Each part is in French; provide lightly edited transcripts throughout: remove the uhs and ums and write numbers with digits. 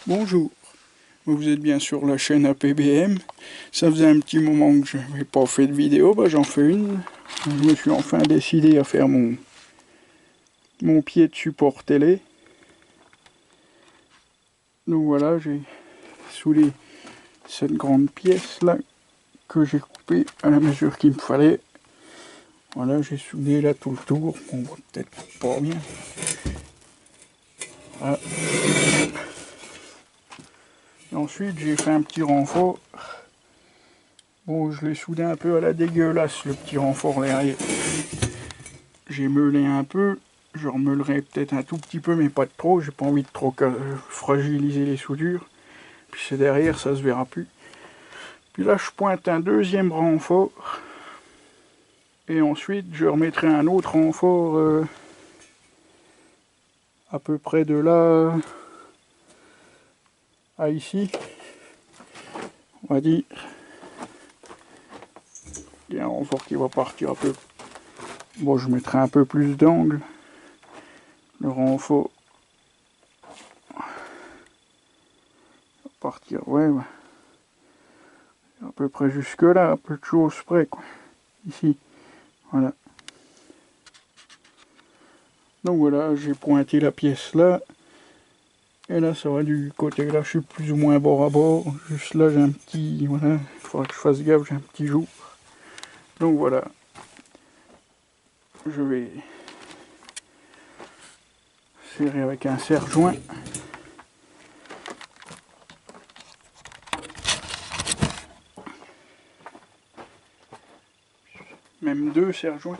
Bonjour, vous êtes bien sur la chaîne APBM. Ça faisait un petit moment que je n'avais pas fait de vidéo, j'en fais une. Je me suis enfin décidé à faire mon pied de support télé. Donc voilà, j'ai soudé cette grande pièce là que j'ai coupée à la mesure qu'il me fallait. Voilà, j'ai soudé là tout le tour. On voit peut-être pas bien. Voilà. Et ensuite j'ai fait un petit renfort. Bon, je l'ai soudé un peu à la dégueulasse, le petit renfort derrière. J'ai meulé un peu. Je remeulerai peut-être un tout petit peu, mais pas de trop. J'ai pas envie de trop fragiliser les soudures. Puis c'est derrière, ça se verra plus. Puis là, je pointe un deuxième renfort. Et ensuite, je remettrai un autre renfort à peu près de là à ici. On va dire. Il y a un renfort qui va partir un peu. Bon, je mettrai un peu plus d'angle. Le renfort va partir, ouais. À peu près jusque là, à peu de choses près, quoi. Ici, voilà. Donc voilà, j'ai pointé la pièce là. Et là, ça va du côté là, je suis plus ou moins bord à bord. Juste là, j'ai un petit, voilà, il faudra que je fasse gaffe, j'ai un petit jour. Donc voilà, je vais serrer avec un serre-joint. Même deux serre-joints.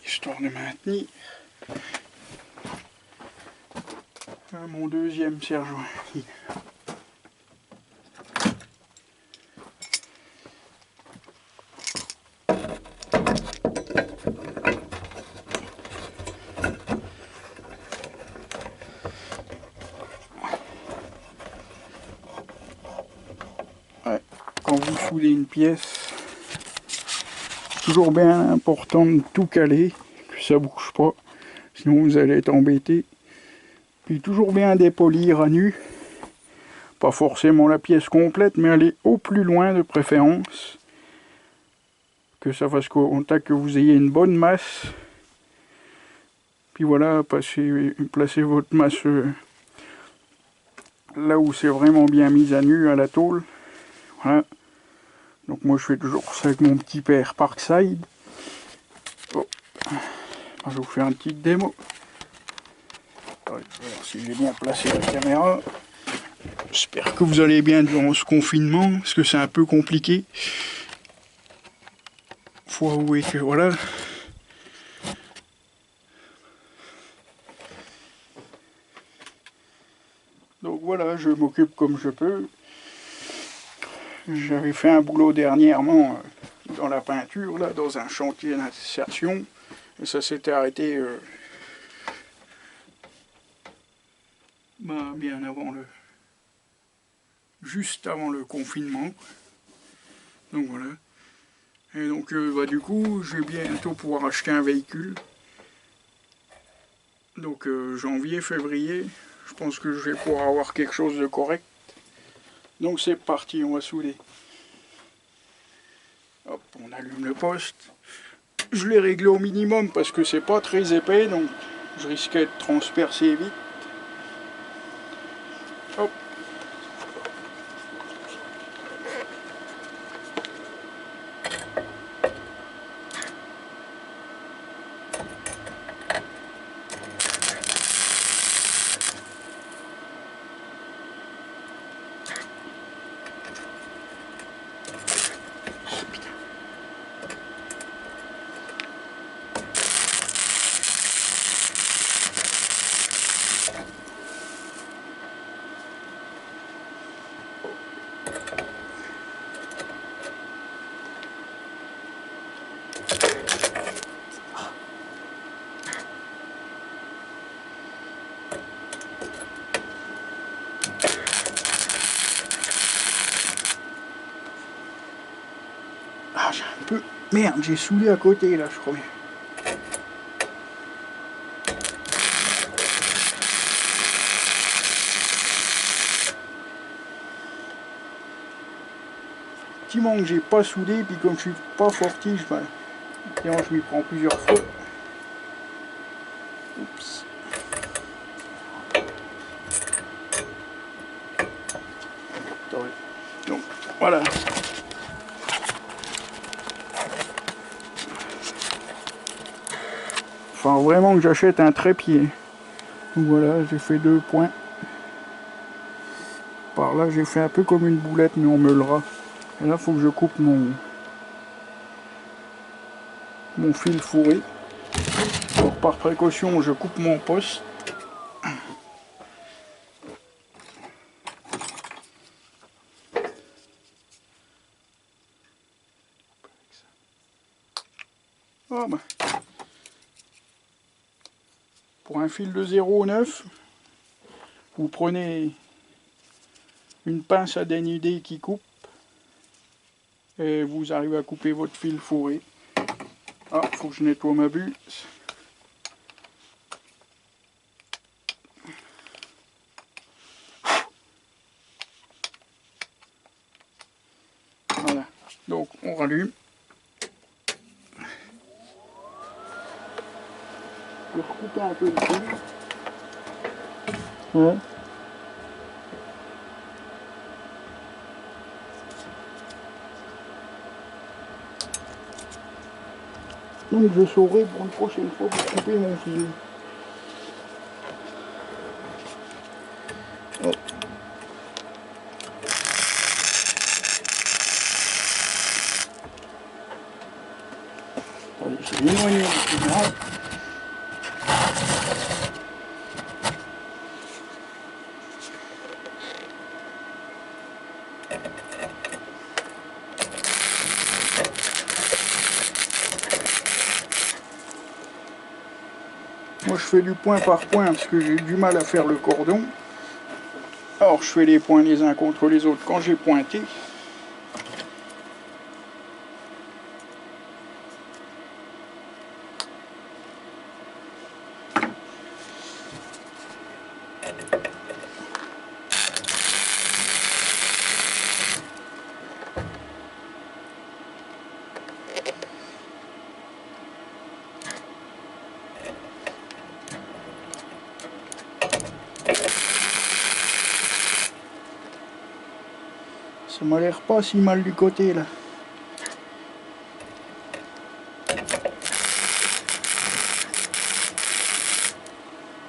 Histoire de maintenir mon deuxième serre-joint. Ouais, quand vous soudez une pièce, toujours bien important de tout caler, que ça bouge pas, sinon vous allez être embêté. Puis toujours bien dépolir à nu, pas forcément la pièce complète, mais aller au plus loin de préférence, que ça fasse contact, que vous ayez une bonne masse. Puis voilà, placez votre masse là où c'est vraiment bien mis à nu à la tôle. Voilà. Donc moi je fais toujours ça avec mon petit père Parkside. Oh. Je vais vous faire une petite démo. Je vais voir si j'ai bien placé la caméra. J'espère que vous allez bien durant ce confinement, parce que c'est un peu compliqué. Faut avouer que voilà. Donc voilà, je m'occupe comme je peux. J'avais fait un boulot dernièrement dans la peinture, là, dans un chantier d'insertion. Et ça s'était arrêté bien avant juste avant le confinement. Donc voilà. Et donc du coup, je vais bientôt pouvoir acheter un véhicule. Donc janvier, février, je pense que je vais pouvoir avoir quelque chose de correct. Donc c'est parti, on va souder. Hop, on allume le poste. Je l'ai réglé au minimum parce que c'est pas très épais, donc je risquais de transpercer vite. Hop. Merde, j'ai soudé à côté là, je crois. Petit manque que j'ai pas soudé, puis comme je suis pas fortiche, ben, je m'y prends plusieurs fois. Oups. Donc voilà. Enfin vraiment que j'achète un trépied. Donc voilà, j'ai fait 2 points. Par là j'ai fait un peu comme une boulette mais on meulera. Et là faut que je coupe mon fil fourré. Alors par précaution je coupe mon poste. Oh bah. Pour un fil de 0,9, vous prenez une pince à dénuder qui coupe et vous arrivez à couper votre fil fourré. Ah, faut que je nettoie ma buse. Voilà, donc on rallume. Je vais recouper un peu le fil. Ouais. Donc je saurai pour une prochaine fois pour couper mon fil. Hop. Allez, je vais éloigner le fil là. Moi je fais du point par point parce que j'ai du mal à faire le cordon. Alors je fais les points les uns contre les autres quand j'ai pointé. Ça m'a l'air pas si mal du côté là.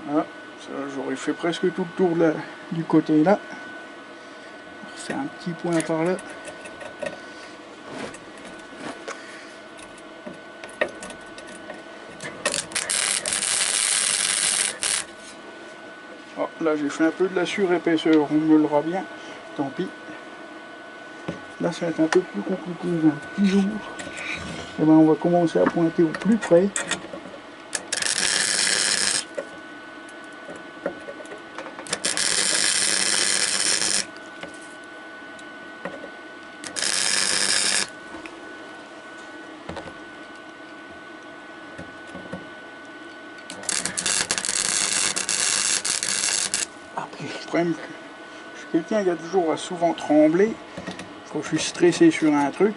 Voilà, j'aurais fait presque tout le tour là, du côté là. C'est un petit point par là. Oh, là j'ai fait un peu de la surépaisseur, on me l'aura bien, tant pis. Là ça va être un peu plus compliqué, j'ai un petit jour. Et ben on va commencer à pointer au plus près. Après, le problème que je suis quelqu'un qui a toujours souvent tremblé quand je suis stressé sur un truc.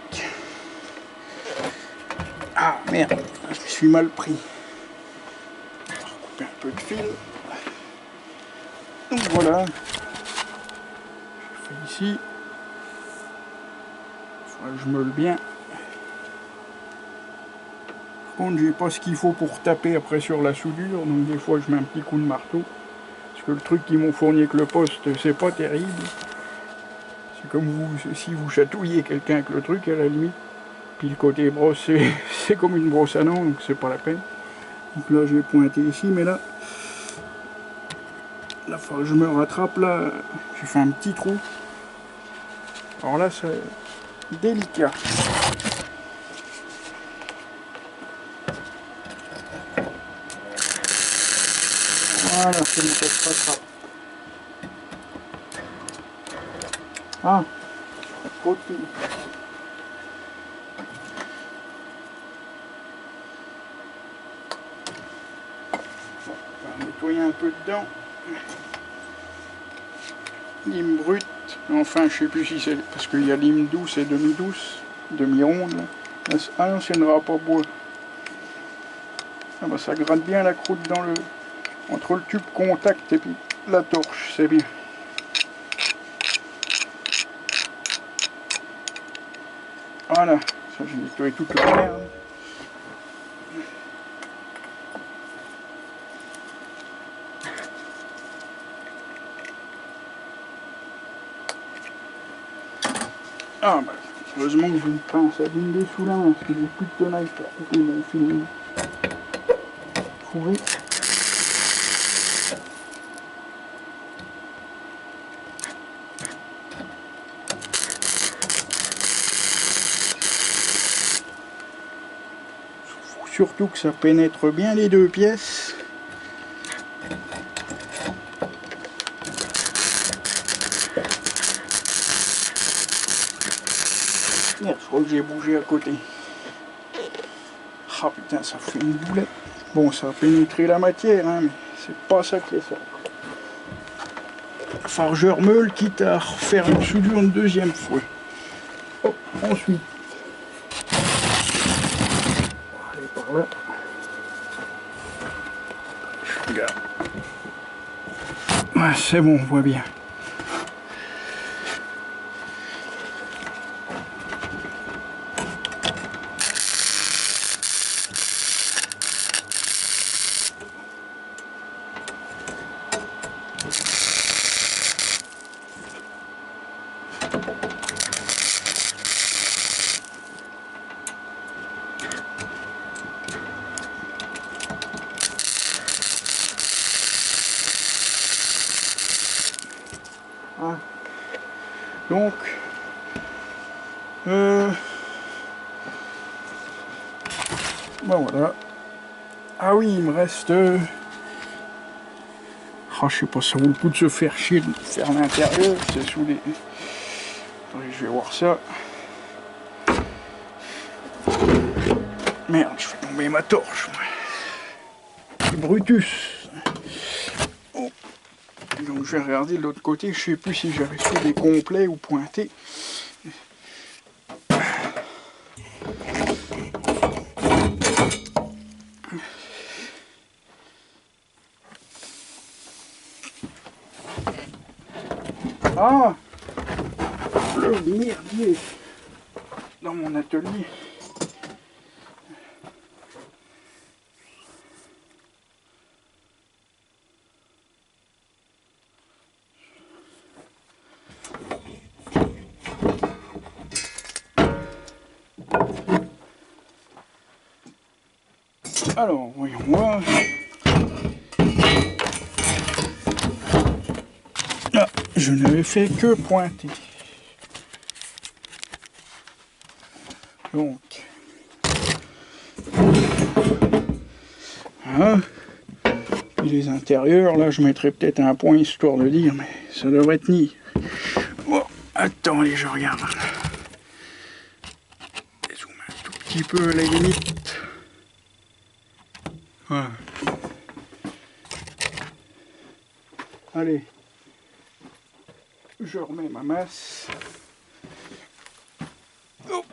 Ah merde, je me suis mal pris. On va recouper un peu de fil. Donc voilà. Je fais ici. Il faudra que je meule bien. Par contre, j'ai pas ce qu'il faut pour taper après sur la soudure, donc des fois je mets un petit coup de marteau. Parce que le truc qu'ils m'ont fourni avec le poste, c'est pas terrible. C'est comme si vous chatouillez quelqu'un avec le truc à la limite. Puis le côté brosse, c'est comme une brosse à dents, donc c'est pas la peine. Donc là, je vais pointer ici, mais là, faut que je me rattrape là. J'ai fait un petit trou. Alors là, c'est délicat. Voilà, c'est mon tête rattrape. Ah, trop de fil. nettoyer un peu dedans. Lime brute, enfin je sais plus si c'est parce qu'il y a lime douce et demi-douce, demi-ronde. Ah non, c'est une râpe à bois. Ah bah, ça gratte bien la croûte dans le entre le tube contact et puis la torche, c'est bien. Voilà, ça j'ai nettoyé toute la merde. Ah bah, heureusement que j'ai une pince à binder sous la main, parce que j'ai plus de tenaille pour couper mon film fourré. Faut surtout que ça pénètre bien les deux pièces. Merde, je crois que j'ai bougé à côté. Ah putain, ça fait une boulette. Bon, ça a pénétré la matière, hein, mais c'est pas ça qui est ça. Fargeur meule, quitte à refaire une soudure une deuxième fois. Oh, ensuite. Allez, par là. Je regarde. Ouais, c'est bon, on voit bien. Ah. Donc, ben voilà. Ah oui, il me reste... Oh, je sais pas, ça vaut le coup de se faire chier de faire l'intérieur, c'est sous les... Attendez, je vais voir ça. Merde, je fais tomber ma torche. Brutus. Oh. Donc je vais regarder de l'autre côté, je sais plus si j'ai reçu des complets ou pointés. Ah, le merdier dans mon atelier. Alors, voyons voir. Ah, je n'avais fait que pointer. Donc, hein. Puis les intérieurs, là, je mettrais peut-être un point histoire de dire, mais ça devrait tenir. Bon, attends, allez, je regarde. Zoom un tout petit peu à la limite. Voilà. Allez, je remets ma masse. Oh.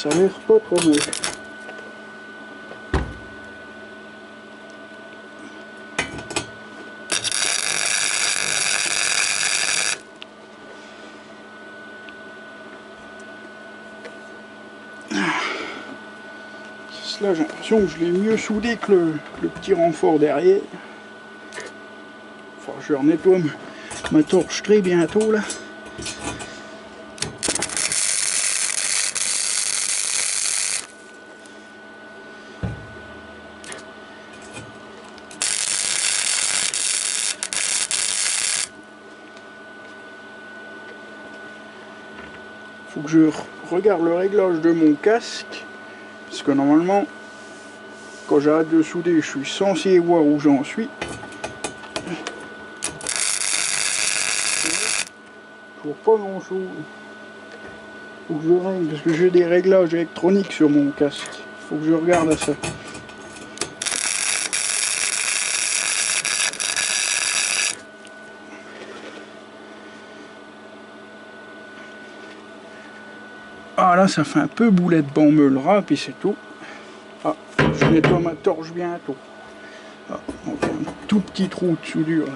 ça a l'air pas trop mal. Là, j'ai l'impression que je l'ai mieux soudé que le petit renfort derrière. Enfin, je nettoie ma torche très bientôt là. Faut que je regarde le réglage de mon casque. Parce que normalement, quand j'arrête de souder, je suis censé voir où j'en suis. Toujours pas grand chose. Faut que je règle, parce que j'ai des réglages électroniques sur mon casque. Faut que je regarde à ça. Ah là, ça fait un peu boulette bammeulera, puis c'est tout. Ah, je nettoie ma torche bientôt. Ah, donc un tout petit trou de soudure. Là.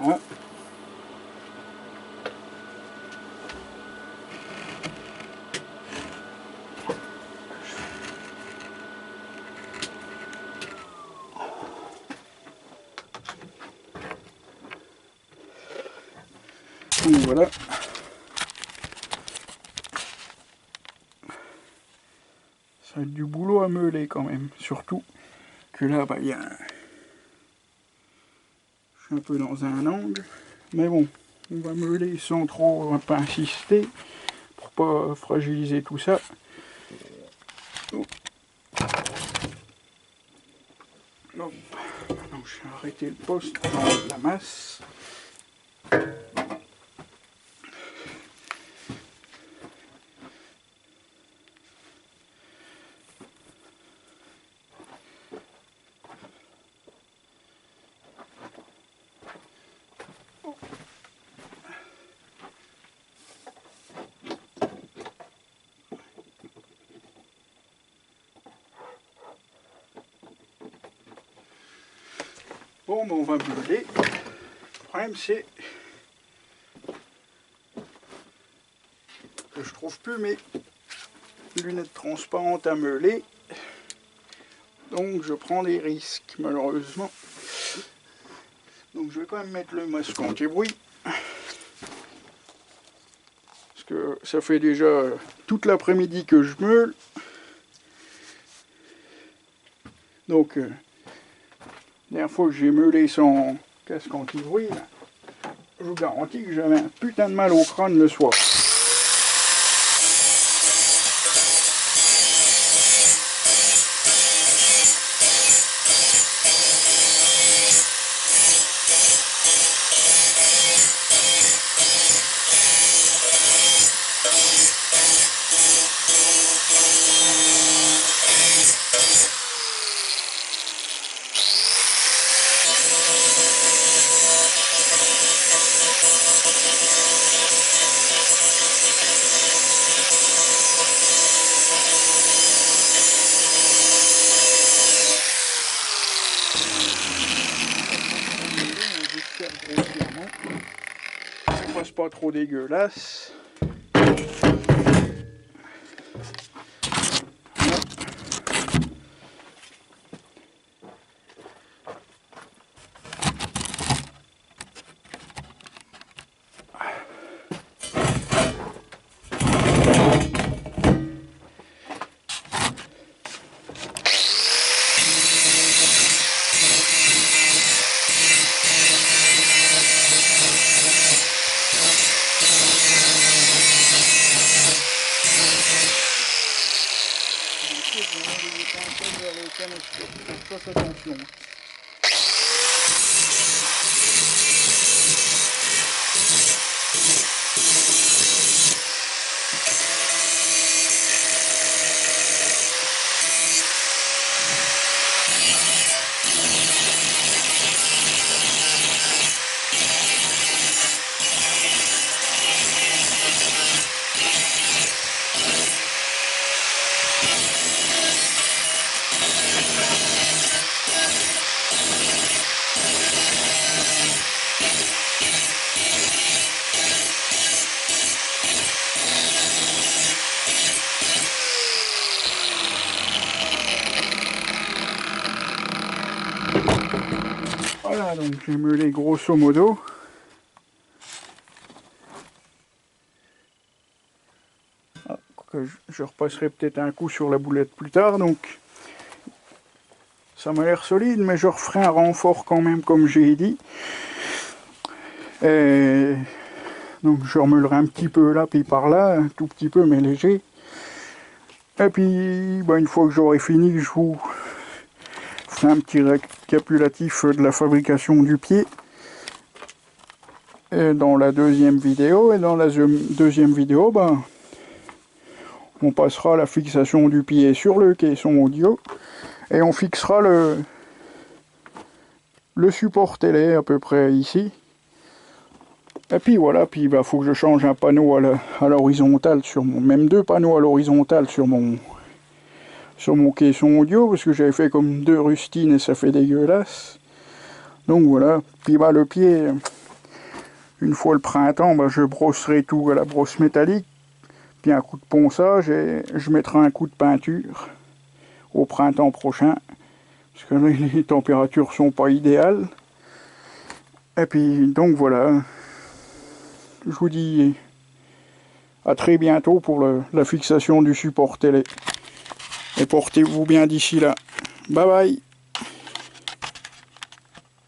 Ah. Donc voilà. Ça va être du boulot à meuler quand même. Surtout que là, bah, y a un... je suis un peu dans un angle. Mais bon, on va meuler sans trop, on va pas insister pour pas fragiliser tout ça. Oh. Hop. Donc je vais arrêter le poste dans la masse. Bon, ben on va meuler. Le problème c'est que je trouve plus mes lunettes transparentes à meuler. Donc je prends des risques malheureusement. Donc je vais quand même mettre le masque anti-bruit. Parce que ça fait déjà toute l'après-midi que je meule. Donc la dernière fois que j'ai meulé sans casque anti-bruit, je vous garantis que j'avais un putain de mal au crâne le soir. C'est pas trop dégueulasse. Voilà, donc j'ai meulé grosso modo. Je repasserai peut-être un coup sur la boulette plus tard, donc ça m'a l'air solide, mais je referai un renfort quand même, comme j'ai dit. Et donc je remeulerai un petit peu là, puis par là, un tout petit peu, mais léger. Et puis, bah, une fois que j'aurai fini, je vous ferai un petit récapitulatif de la fabrication du pied. Et dans la deuxième vidéo, et dans la deuxième vidéo, bah, on passera à la fixation du pied sur le caisson audio. Et on fixera le support télé à peu près ici. Et puis voilà, puis il faut que je change un panneau à l'horizontale sur mon... Même deux panneaux à l'horizontale sur mon caisson audio, parce que j'avais fait comme deux rustines et ça fait dégueulasse. Donc voilà, puis bah le pied, une fois le printemps, bah, je brosserai tout à la brosse métallique, puis un coup de ponçage et je mettrai un coup de peinture au printemps prochain. Parce que là, les températures sont pas idéales. Et puis, donc voilà. Je vous dis à très bientôt pour la fixation du support télé. Et portez-vous bien d'ici là. Bye bye!